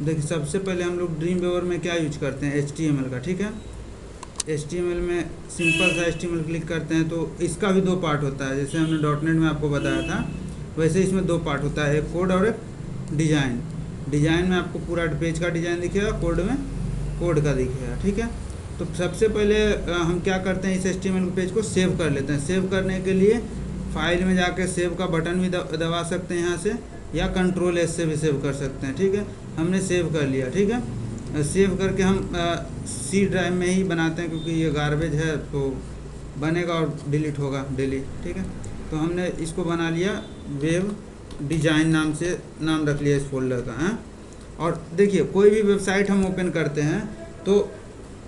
देखिए सबसे पहले हम लोग ड्रीम वेवर में क्या यूज करते हैं, HTML का, ठीक है। HTML में सिंपल सा HTML क्लिक करते हैं तो इसका भी दो पार्ट होता है, जैसे हमने डॉटनेट में आपको बताया था वैसे इसमें दो पार्ट होता है, एक कोड और एक डिज़ाइन। डिज़ाइन में आपको पूरा पेज का डिज़ाइन दिखेगा, कोड में कोड का दिखेगा, ठीक है। तो सबसे पहले हम क्या करते हैं, इस HTML पेज को सेव कर लेते हैं। सेव करने के लिए फाइल में जाके सेव का बटन भी दबा सकते हैं यहाँ से, या Ctrl+S से भी सेव कर सकते हैं, ठीक है। हमने सेव कर लिया, ठीक है। सेव करके हम C ड्राइव में ही बनाते हैं क्योंकि ये गार्बेज है तो बनेगा और डिलीट होगा डेली, ठीक है। तो हमने इसको बना लिया, वेब डिज़ाइन नाम से नाम रख लिया इस फोल्डर का, हैं। और देखिए कोई भी वेबसाइट हम ओपन करते हैं तो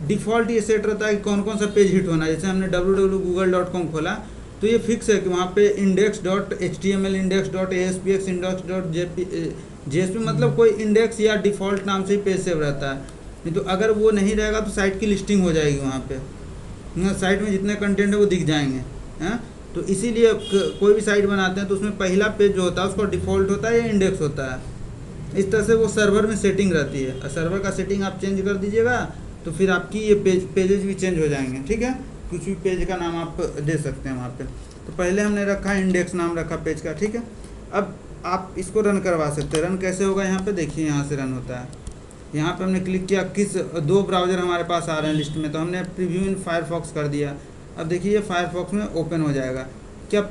डिफ़ॉल्ट ये सेट रहता है कि कौन कौन सा पेज हिट होना है। जैसे हमने www.google.com खोला तो ये फिक्स है कि वहाँ पे index.html, index.aspx, index.jsp मतलब कोई इंडेक्स या डिफ़ॉल्ट नाम से ही पेज सेव रहता है। नहीं तो अगर वो नहीं रहेगा तो साइट की लिस्टिंग हो जाएगी, वहाँ पे साइट में जितने कंटेंट है वो दिख जाएंगे, हैं। तो इसीलिए कोई भी साइट बनाते हैं तो उसमें पहला पेज जो होता है उसका डिफ़ॉल्ट होता है या इंडेक्स होता है। इस तरह से वो सर्वर में सेटिंग रहती है, और सर्वर का सेटिंग आप चेंज कर दीजिएगा तो फिर आपकी ये पेजेस भी चेंज हो जाएंगे, ठीक है। कुछ भी पेज का नाम आप दे सकते हैं वहाँ पे। तो पहले हमने रखा इंडेक्स नाम रखा पेज का, ठीक है। अब आप इसको रन करवा सकते हैं। रन कैसे होगा, यहाँ पे देखिए, यहाँ से रन होता है। यहाँ पे हमने क्लिक किया, किस दो ब्राउज़र हमारे पास आ रहे हैं लिस्ट में, तो हमने प्रीव्यू इन फायरफॉक्स कर दिया। अब देखिए ये फायरफॉक्स में ओपन हो जाएगा। क्या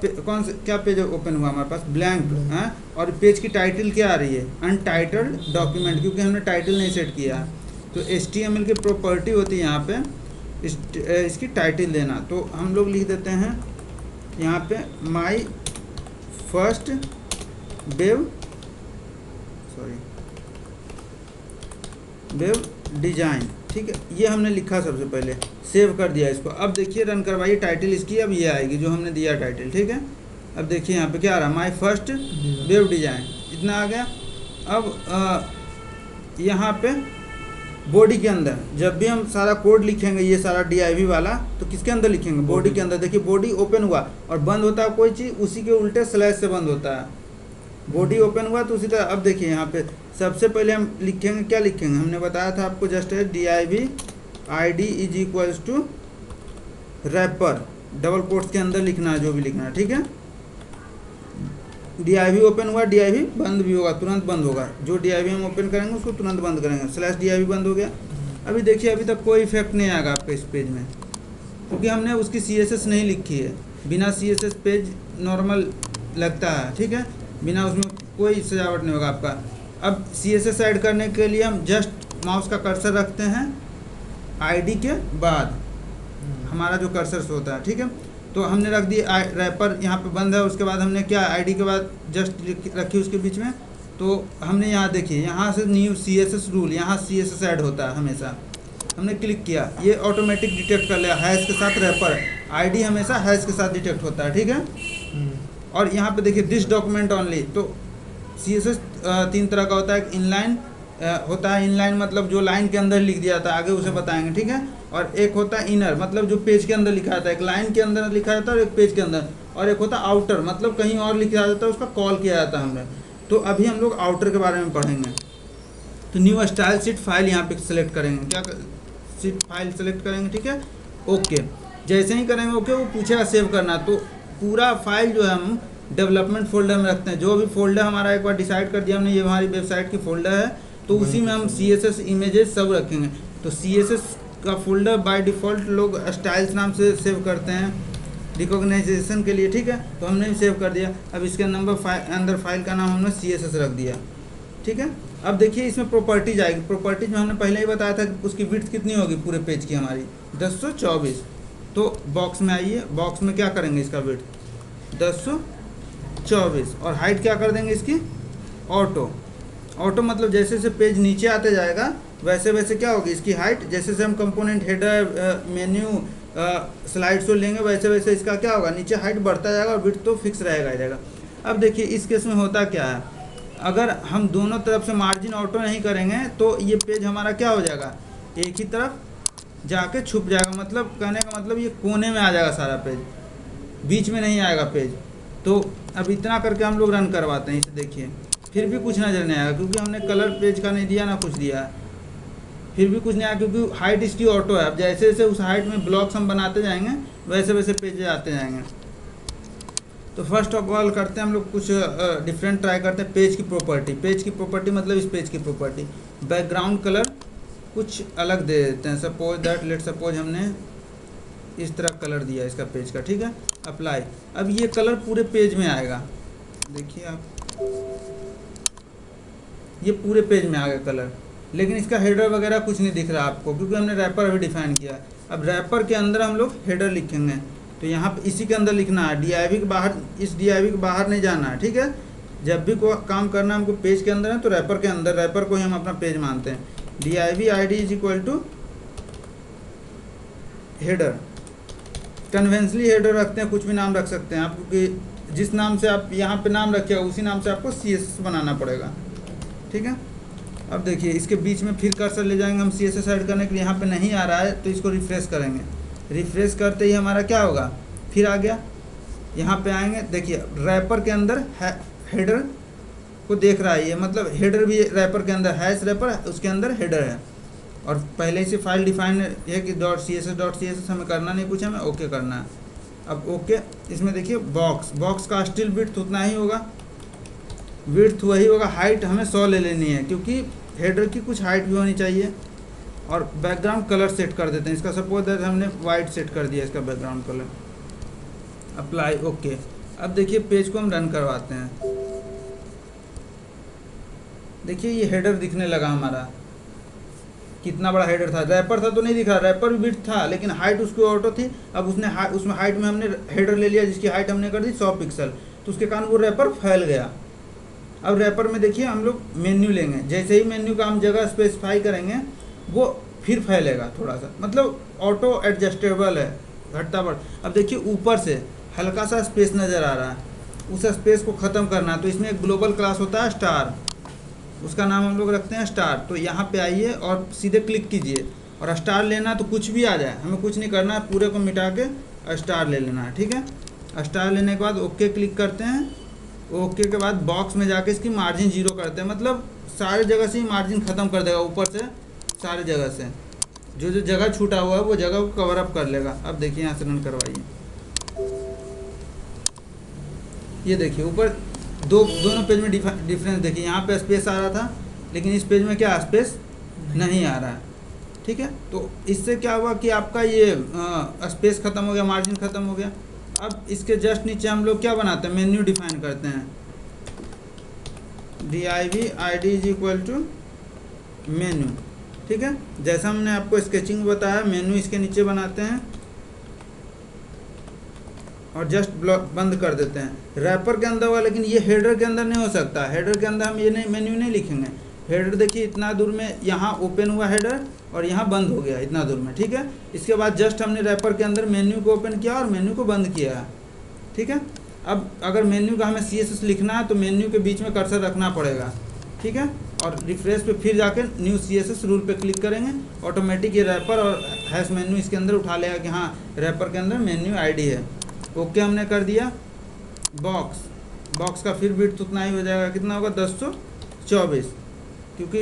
पेज ओपन हुआ हमारे पास, ब्लैंक है। और पेज की टाइटल क्या आ रही है, अनटाइटल्ड डॉक्यूमेंट, क्योंकि हमने टाइटल नहीं सेट किया। तो HTML की प्रॉपर्टी होती है यहाँ पे इसकी टाइटल देना। तो हम लोग लिख देते हैं यहाँ पे माई फर्स्ट वेब डिज़ाइन, ठीक है। ये हमने लिखा सबसे पहले, सेव कर दिया इसको। अब देखिए रन करवाइए, टाइटल इसकी अब ये आएगी जो हमने दिया टाइटल, ठीक है। अब देखिए यहाँ पे क्या आ रहा है, माई फर्स्ट वेब डिज़ाइन, इतना आ गया। अब यहाँ पे बॉडी के अंदर जब भी हम सारा कोड लिखेंगे, ये सारा div वाला, तो किसके अंदर लिखेंगे, बॉडी के अंदर। देखिए बॉडी ओपन हुआ और बंद होता है कोई चीज़, उसी के उल्टे स्लैश से बंद होता है। बॉडी ओपन हुआ तो उसी तरह। अब देखिए यहाँ पे सबसे पहले हम लिखेंगे, क्या लिखेंगे, हमने बताया था आपको जस्ट है div id is equals to wrapper, double quotes के अंदर लिखना है जो भी लिखना है, ठीक है। div ओपन हुआ, div बंद भी होगा, तुरंत बंद होगा। जो div हम ओपन करेंगे उसको तुरंत बंद करेंगे, स्लैश div बंद हो गया। अभी देखिए अभी तक कोई इफेक्ट नहीं आएगा आपके इस पेज में, क्योंकि हमने उसकी CSS नहीं लिखी है। बिना CSS पेज नॉर्मल लगता है, ठीक है, बिना उसमें कोई सजावट नहीं होगा आपका। अब CSS ऐड करने के लिए हम जस्ट माउस का कर्सर रखते हैं ID के बाद, हमारा जो कर्सर होता है, ठीक है। तो हमने रख दी रैपर, यहाँ पे बंद है। उसके बाद हमने क्या ID के बाद जस्ट रखी उसके बीच में। तो हमने यहाँ देखिए, यहाँ से न्यू CSS रूल, यहाँ CSS ऐड होता है हमेशा। हमने क्लिक किया, ये ऑटोमेटिक डिटेक्ट कर लिया हैश के साथ रैपर। ID हमेशा हैश के साथ डिटेक्ट होता है, ठीक है। और यहाँ पे देखिए दिस डॉक्यूमेंट ओनली। तो CSS तीन तरह का होता है, एक इनलाइन होता है, इनलाइन मतलब जो लाइन के अंदर लिख दिया जाता है, आगे उसे बताएंगे, ठीक है। और एक होता है इनर, मतलब जो पेज के अंदर लिखा जाता है, एक लाइन के अंदर लिखा जाता है और एक पेज के अंदर। और एक होता है आउटर, मतलब कहीं और लिखा जाता है, उसका कॉल किया जाता है हमने। तो अभी हम लोग आउटर के बारे में पढ़ेंगे। तो न्यू स्टाइल शीट फाइल यहाँ पे सेलेक्ट करेंगे, क्या शीट फाइल सेलेक्ट करेंगे, ठीक है। ओके, जैसे ही करेंगे ओके वो पूछेगा सेव करना। तो पूरा फाइल जो है हम डेवलपमेंट फोल्डर में रखते हैं। जो भी फोल्डर हमारा एक बार डिसाइड कर दिया हमने, ये हमारी वेबसाइट की फोल्डर है, तो उसी में हम CSS इमेजेस सब रखेंगे। तो CSS का फोल्डर बाय डिफ़ॉल्ट लोग स्टाइल्स नाम से सेव करते हैं रिकॉग्नाइजेशन के लिए, ठीक है। तो हमने भी सेव कर दिया। अब इसके अंदर फाइल का नाम हमने CSS रख दिया, ठीक है। अब देखिए इसमें प्रॉपर्टीज आएगी। प्रॉपर्टीज में हमने पहले ही बताया था कि उसकी विड्थ कितनी होगी पूरे पेज की हमारी, 1024। तो बॉक्स में आइए, बॉक्स में क्या करेंगे, इसका विड्थ 1024 और हाइट क्या कर देंगे इसकी, ऑटो मतलब जैसे जैसे पेज नीचे आते जाएगा वैसे वैसे क्या होगी इसकी हाइट। जैसे जैसे हम component header menu slide show लेंगे वैसे वैसे इसका क्या होगा, नीचे हाइट बढ़ता जाएगा और विड्थ तो फिक्स रहेगा। अब देखिए इस केस में होता क्या है, अगर हम दोनों तरफ से मार्जिन ऑटो नहीं करेंगे तो ये पेज हमारा क्या हो जाएगा, एक ही तरफ जाके छुप जाएगा। मतलब कहने का मतलब ये कोने में आ जाएगा सारा पेज, बीच में नहीं आएगा पेज। तो अब इतना करके हम लोग रन करवाते हैं इसे। देखिए फिर भी कुछ नज़र नहीं आएगा, क्योंकि हमने कलर पेज का नहीं दिया ना कुछ दिया, फिर भी कुछ नहीं आया, क्योंकि हाइट इसकी ऑटो है। अब जैसे जैसे उस हाइट में ब्लॉक्स हम बनाते जाएंगे वैसे वैसे पेज आते जाएंगे। तो फर्स्ट ऑफ ऑल करते हैं हम लोग कुछ डिफरेंट ट्राई करते हैं। पेज की प्रॉपर्टी, पेज की प्रॉपर्टी मतलब इस पेज की प्रॉपर्टी, बैकग्राउंड कलर कुछ अलग दे देते हैं। सपोज दैट, लेट सपोज हमने इस तरह कलर दिया इसका पेज का, ठीक है। अप्लाई, अब ये कलर पूरे पेज में आएगा, देखिए आप, ये पूरे पेज में आ गया कलर, लेकिन इसका हेडर वगैरह कुछ नहीं दिख रहा आपको, क्योंकि हमने रैपर अभी डिफाइन किया। अब रैपर के अंदर हम लोग हेडर लिखेंगे, तो यहाँ पे इसी के अंदर लिखना है, DIV के बाहर, इस DIV के बाहर नहीं जाना है, ठीक है। जब भी कोई काम करना है हमको पेज के अंदर है, तो रैपर के अंदर, रैपर को ही हम अपना पेज मानते हैं। DIV ID is equal to header. Conventionally header रखते हैं, कुछ भी नाम रख सकते हैं आप, क्योंकि जिस नाम से आप यहाँ पे नाम रखिएगा उसी नाम से आपको CSS बनाना पड़ेगा, ठीक है। अब देखिए इसके बीच में फिर कर्सर ले जाएंगे हम CSS ऐड करने के लिए, यहाँ पे नहीं आ रहा है तो इसको रिफ्रेश करेंगे। रिफ्रेश करते ही हमारा क्या होगा, फिर आ गया। यहाँ पे आएंगे, देखिए रैपर के अंदर हेडर को देख रहा है ये, मतलब हेडर भी रैपर के अंदर है, इस रैपर उसके अंदर हेडर है, और पहले से फाइल डिफाइन है कि .css हमें करना नहीं कुछ, हमें ओके करना है। अब ओके, इसमें देखिए बॉक्स का स्टिल विड्थ उतना ही होगा, विड्थ वही होगा, हाइट हमें 100 ले लेनी है, क्योंकि हेडर की कुछ हाइट भी होनी चाहिए। और बैकग्राउंड कलर सेट कर देते हैं इसका, सपोज दैट हमने वाइट सेट कर दिया इसका बैकग्राउंड कलर। Apply, okay. अब देखिए पेज को हम रन करवाते हैं, देखिए ये हेडर दिखने लगा हमारा, कितना बड़ा हेडर था। रैपर था तो नहीं दिख रहा, रैपर भी विड्थ था, लेकिन हाइट उसकी ऑटो थी। अब उसने उसमें हाइट में हमने हेडर ले लिया जिसकी हाइट हमने कर दी 100 पिक्सल, तो उसके कारण वो रैपर फैल गया। अब रैपर में देखिए हम लोग मेन्यू लेंगे, जैसे ही मेन्यू का हम जगह स्पेसिफाई करेंगे वो फिर फैलेगा थोड़ा सा, मतलब ऑटो एडजस्टेबल है, घटता बढ़। अब देखिए ऊपर से हल्का सा स्पेस नज़र आ रहा है, उस स्पेस को ख़त्म करना है, तो इसमें एक ग्लोबल क्लास होता है स्टार, उसका नाम हम लोग रखते हैं स्टार। तो यहाँ पे आइए और सीधे क्लिक कीजिए, और स्टार लेना तो कुछ भी आ जाए, हमें कुछ नहीं करना है, पूरे को मिटा के स्टार ले लेना है, ठीक है। स्टार लेने के बाद ओके क्लिक करते हैं। ओके के बाद बॉक्स में जाके इसकी मार्जिन 0 करते हैं, मतलब सारी जगह से ही मार्जिन ख़त्म कर देगा, ऊपर से सारी जगह से जो जो जगह छूटा हुआ है वो जगह को कवर अप कर लेगा। अब देखिए यहाँ से रन करवाइए, ये देखिए ऊपर दोनों पेज में डिफरेंस देखिए, यहाँ पे स्पेस आ रहा था लेकिन इस पेज में क्या स्पेस नहीं आ रहा है, ठीक है। तो इससे क्या हुआ कि आपका ये स्पेस ख़त्म हो गया, मार्जिन ख़त्म हो गया। अब इसके जस्ट नीचे हम लोग क्या बनाते हैं, मेन्यू डिफाइन करते हैं। DIV ID is equal to menu, ठीक है। जैसा हमने आपको स्केचिंग में बताया, मेन्यू इसके नीचे बनाते हैं और जस्ट ब्लॉक बंद कर देते हैं। रैपर के अंदर हुआ, लेकिन ये हेडर के अंदर नहीं हो सकता। हेडर के अंदर हम ये नहीं, मेन्यू नहीं लिखेंगे। हेडर देखिए इतना दूर में, यहाँ ओपन हुआ हेडर और यहाँ बंद हो गया इतना दूर में, ठीक है। इसके बाद जस्ट हमने रैपर के अंदर मेन्यू को ओपन किया और मेन्यू को बंद किया है, ठीक है। अब अगर मेन्यू का हमें CSS लिखना है तो मेन्यू के बीच में कर्सर रखना पड़ेगा, ठीक है। और रिफ्रेश पे फिर जाकर न्यू CSS रूल पे क्लिक करेंगे, ऑटोमेटिक ये रैपर और हैश मेन्यू इसके अंदर उठा लेगा कि हाँ रैपर के अंदर मेन्यू ID है। ओके हमने कर दिया। बॉक्स का फिर विड्थ उतना ही हो जाएगा, कितना होगा 1024, क्योंकि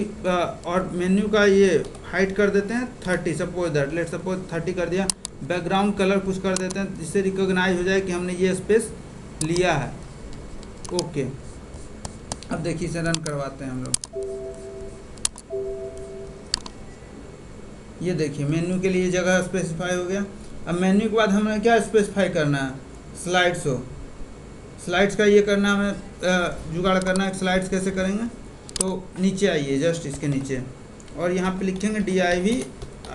और मेन्यू का ये हाइट कर देते हैं 30, सपोज दैट, लेट सपोज 30 कर दिया। बैकग्राउंड कलर कुछ कर देते हैं जिससे रिकॉग्नाइज हो जाए कि हमने ये स्पेस लिया है। ओके, अब देखिए इसे रन करवाते हैं हम लोग। ये देखिए मेन्यू के लिए जगह स्पेसिफाई हो गया। अब मेन्यू के बाद हमें क्या स्पेसिफाई करना है, स्लाइड्स हो। स्लाइड्स का ये करना हमें जुगाड़ करना है। स्लाइड्स कैसे करेंगे, तो नीचे आइए, जस्ट इसके नीचे, और यहाँ पे लिखेंगे DIV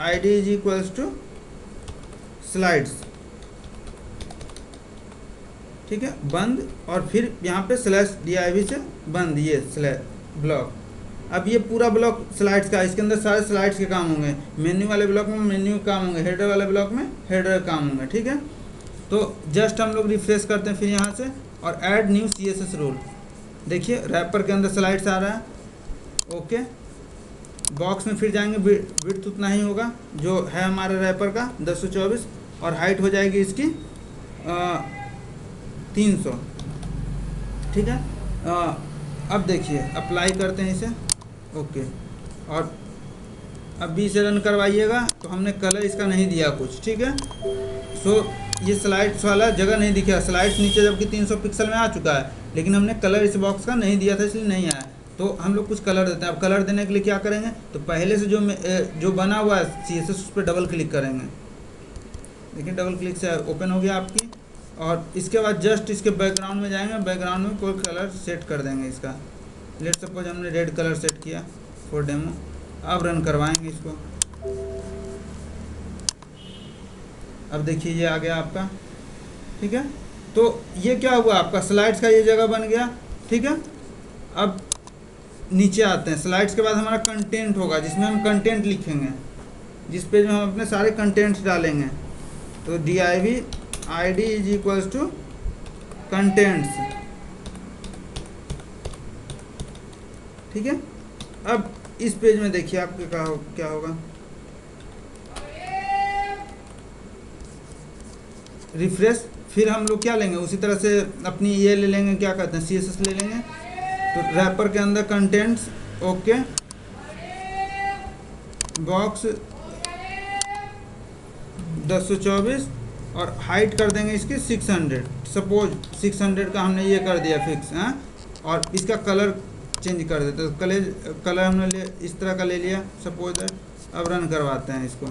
ID is equals to slides, ठीक है, बंद, और फिर यहाँ पे /DIV से बंद, ये स्लैश ब्लॉक। अब ये पूरा ब्लॉक स्लाइड्स का, इसके अंदर सारे स्लाइड्स के काम होंगे। मेन्यू वाले ब्लॉक में मेन्यू के काम होंगे, हेडर वाले ब्लॉक में हेडर के काम होंगे, ठीक है। तो जस्ट हम लोग रिफ्रेश करते हैं फिर यहाँ से, और ऐड न्यू CSS रूल। देखिए रैपर के अंदर स्लाइड्स आ रहा है। ओके, बॉक्स में फिर जाएंगे, विड्थ उतना ही होगा जो है हमारा रैपर का 1024, और हाइट हो जाएगी इसकी 300, ठीक है। अब देखिए अप्लाई करते हैं इसे, ओके। और अब भी इसे रन करवाइएगा तो हमने कलर इसका नहीं दिया कुछ, ठीक है। सो ये स्लाइड्स वाला जगह नहीं दिखा, स्लाइड्स नीचे जबकि 300 पिक्सल में आ चुका है, लेकिन हमने कलर इस बॉक्स का नहीं दिया था इसलिए नहीं आया। तो हम लोग कुछ कलर देते हैं। अब कलर देने के लिए क्या करेंगे, तो पहले से जो बना हुआ है CSS उस पर डबल क्लिक करेंगे। देखिए डबल क्लिक से ओपन हो गया आपकी। और इसके बाद जस्ट इसके बैकग्राउंड में जाएंगे, बैकग्राउंड में कोई कलर सेट कर देंगे इसका। लेट सपोज हमने रेड कलर सेट किया फॉर डेमो। अब रन करवाएंगे इसको। अब देखिए ये आ गया आपका, ठीक है। तो ये क्या हुआ, आपका स्लाइड्स का ये जगह बन गया, ठीक है। अब नीचे आते हैं। स्लाइड्स के बाद हमारा कंटेंट होगा जिसमें हम कंटेंट लिखेंगे, जिस पेज में हम अपने सारे कंटेंट्स डालेंगे। तो div id is equals to contents, ठीक है। अब इस पेज में देखिए आपके क्या होगा, रिफ्रेश। फिर हम लोग क्या लेंगे, उसी तरह से अपनी ये ले लेंगे, क्या कहते हैं, CSS ले लेंगे। तो रैपर के अंदर कंटेंट्स, ओके, बॉक्स 1024 और हाइट कर देंगे इसकी 600। सपोज 600 का हमने ये कर दिया फिक्स, हाँ। और इसका कलर चेंज कर देते, तो कलर हमने इस तरह का ले लिया सपोज। अब रन करवाते हैं इसको।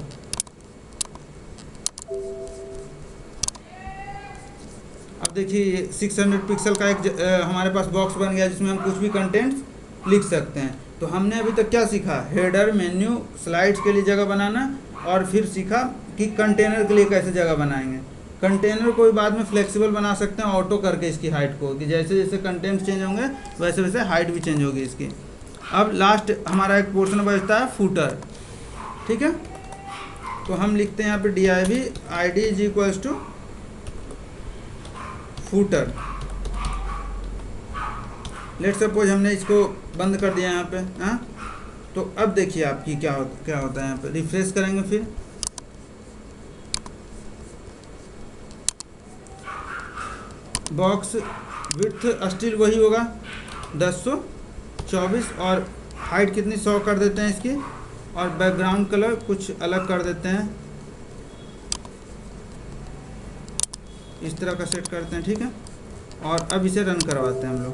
अब देखिए 600 पिक्सल का एक हमारे पास बॉक्स बन गया जिसमें हम कुछ भी कंटेंट्स लिख सकते हैं। तो हमने अभी तक क्या सीखा, हेडर, मेन्यू, स्लाइड्स के लिए जगह बनाना, और फिर सीखा कि कंटेनर के लिए कैसे जगह बनाएंगे। कंटेनर को भी बाद में फ्लेक्सिबल बना सकते हैं ऑटो करके इसकी हाइट को, कि जैसे जैसे कंटेंट चेंज होंगे वैसे वैसे हाइट भी चेंज होगी इसकी। अब लास्ट हमारा एक पोर्शन बचता है फूटर, ठीक है। तो हम लिखते हैं यहाँ पे div id is equals to footer. Let suppose हमने इसको बंद कर दिया यहाँ पे, हाँ। तो अब देखिए आपकी क्या होता है यहाँ पे। रिफ्रेश करेंगे, फिर बॉक्स विड्थ स्टिल वही होगा 1024, और हाइट कितनी 100 कर देते हैं इसकी, और बैकग्राउंड कलर कुछ अलग कर देते हैं, इस तरह का सेट करते हैं, ठीक है। और अब इसे रन करवाते हैं हम लोग।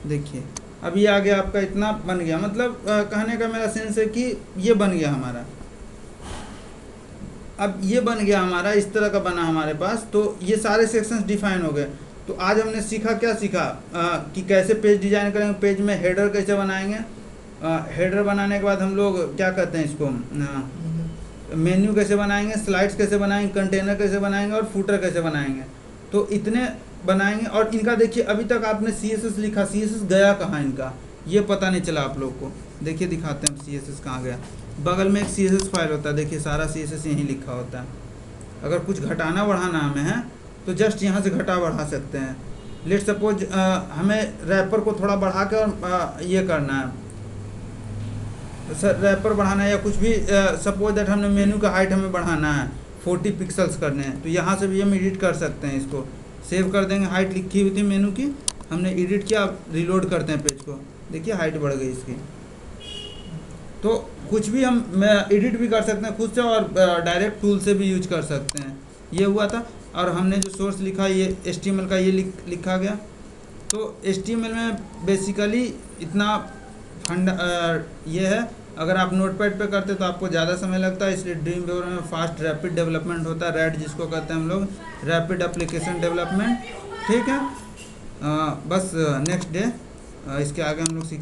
देखिए अब ये आ गया आपका, इतना बन गया। मतलब कहने का मेरा सेंस है कि ये बन गया हमारा। अब ये बन गया हमारा, इस तरह का बना हमारे पास। तो ये सारे सेक्शंस डिफाइन हो गए। तो आज हमने सीखा, क्या सीखा, कि कैसे पेज डिजाइन करेंगे, पेज में हेडर कैसे बनाएंगे। हेडर बनाने के बाद हम लोग क्या कहते हैं इसको, मेन्यू कैसे बनाएंगे, स्लाइड्स कैसे बनाएंगे, कंटेनर कैसे बनाएंगे, और फूटर कैसे बनाएंगे। तो इतने बनाएंगे। और इनका देखिए अभी तक आपने CSS लिखा, CSS गया कहाँ इनका, ये पता नहीं चला आप लोग को। देखिए दिखाते हैं CSS कहाँ गया। बगल में एक CSS फाइल होता है, देखिए सारा CSS यहीं लिखा होता है। अगर कुछ घटाना बढ़ाना हमें है तो जस्ट यहाँ से घटा बढ़ा सकते हैं। लेट सपोज हमें रैपर को थोड़ा बढ़ा के और ये करना है, सर रैपर बढ़ाना है, या कुछ भी। सपोज दैट हमने मेन्यू का हाइट हमें बढ़ाना है, 40 पिक्सल्स करने हैं, तो यहाँ से भी हम एडिट कर सकते हैं। इसको सेव कर देंगे, हाइट लिखी हुई थी मेन्यू की, हमने एडिट किया, रिलोड करते हैं पेज को, देखिए हाइट बढ़ गई इसकी। तो कुछ भी हम एडिट भी कर सकते हैं खुद से, और डायरेक्ट टूल से भी यूज कर सकते हैं। ये हुआ था। और हमने जो सोर्स लिखा, ये HTML का ये लिखा गया। तो HTML में बेसिकली इतना ये है। अगर आप नोटपैड पे करते तो आपको ज़्यादा समय लगता है, इसलिए ड्रीमवीवर में फास्ट रैपिड डेवलपमेंट होता है, रैड जिसको कहते हैं हम लोग, रैपिड एप्लीकेशन डेवलपमेंट, ठीक है। बस नेक्स्ट डे इसके आगे हम लोग सीखें।